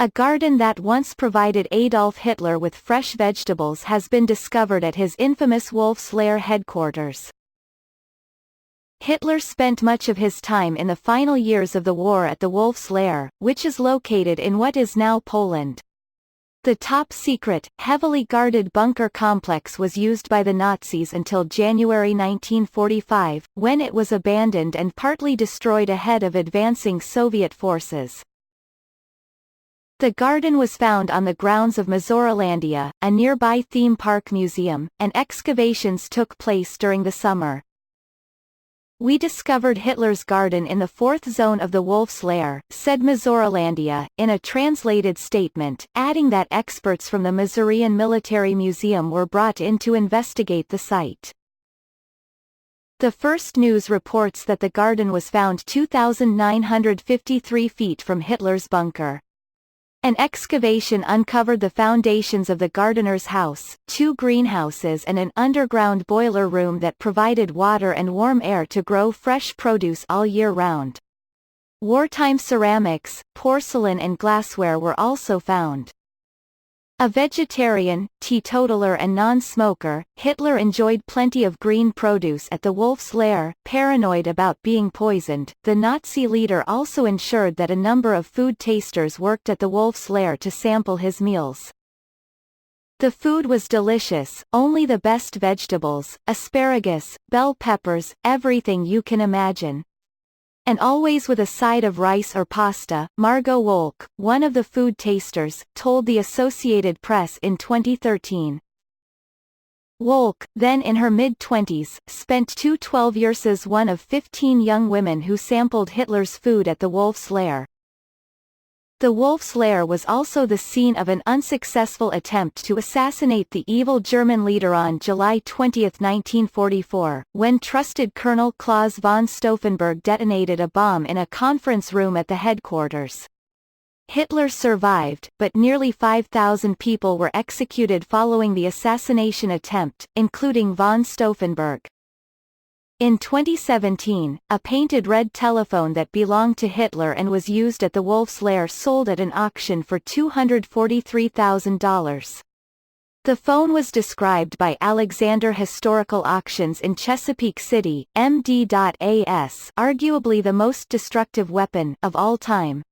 A garden that once provided Adolf Hitler with fresh vegetables has been discovered at his infamous Wolf's Lair headquarters. Hitler spent much of his time in the final years of the war at the Wolf's Lair, which is located in what is now Poland. The top-secret, heavily guarded bunker complex was used by the Nazis until January 1945, when it was abandoned and partly destroyed ahead of advancing Soviet forces. The garden was found on the grounds of Mazurolandia, a nearby theme park museum, and excavations took place during the summer. "We discovered Hitler's garden in the fourth zone of the Wolf's Lair," said Mazurolandia, in a translated statement, adding that experts from the Masurian Military Museum were brought in to investigate the site. The first news reports that the garden was found 2,953 feet from Hitler's bunker. An excavation uncovered the foundations of the gardener's house, 2 greenhouses and an underground boiler room that provided water and warm air to grow fresh produce all year round. Wartime ceramics, porcelain and glassware were also found. A vegetarian, teetotaler and non-smoker, Hitler enjoyed plenty of green produce at the Wolf's Lair. Paranoid about being poisoned, the Nazi leader also ensured that a number of food tasters worked at the Wolf's Lair to sample his meals. The food was delicious, only the best vegetables, asparagus, bell peppers, everything you can imagine. And always with a side of rice or pasta, Margot Wolk, one of the food tasters, told the Associated Press in 2013. Wolk, then in her mid-20s, spent 12 years as one of 15 young women who sampled Hitler's food at the Wolf's Lair. The Wolf's Lair was also the scene of an unsuccessful attempt to assassinate the evil German leader on July 20, 1944, when trusted Colonel Klaus von Stauffenberg detonated a bomb in a conference room at the headquarters. Hitler survived, but nearly 5,000 people were executed following the assassination attempt, including von Stauffenberg. In 2017, a painted red telephone that belonged to Hitler and was used at the Wolf's Lair sold at an auction for $243,000. The phone was described by Alexander Historical Auctions in Chesapeake City, MD.AS, arguably the most destructive weapon of all time.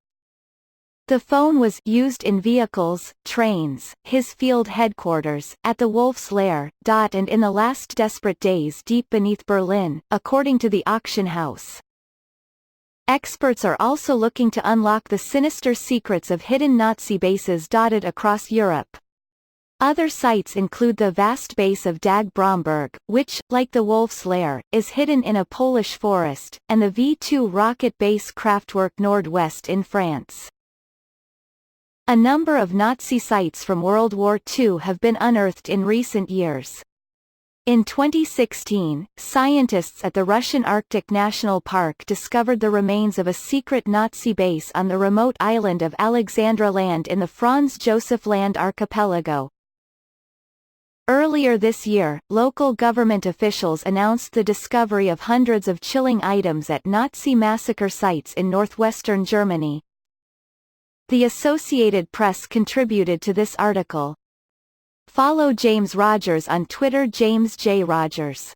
The phone was used in vehicles, trains, his field headquarters, at the Wolf's Lair, and in the last desperate days deep beneath Berlin, according to the auction house. Experts are also looking to unlock the sinister secrets of hidden Nazi bases dotted across Europe. Other sites include the vast base of Dag Bromberg, which, like the Wolf's Lair, is hidden in a Polish forest, and the V2 rocket base Kraftwerk Nord-West in France. A number of Nazi sites from World War II have been unearthed in recent years. In 2016, scientists at the Russian Arctic National Park discovered the remains of a secret Nazi base on the remote island of Alexandra Land in the Franz Josef Land archipelago. Earlier this year, local government officials announced the discovery of hundreds of chilling items at Nazi massacre sites in northwestern Germany. The Associated Press contributed to this article. Follow James Rogers on Twitter, James J. Rogers.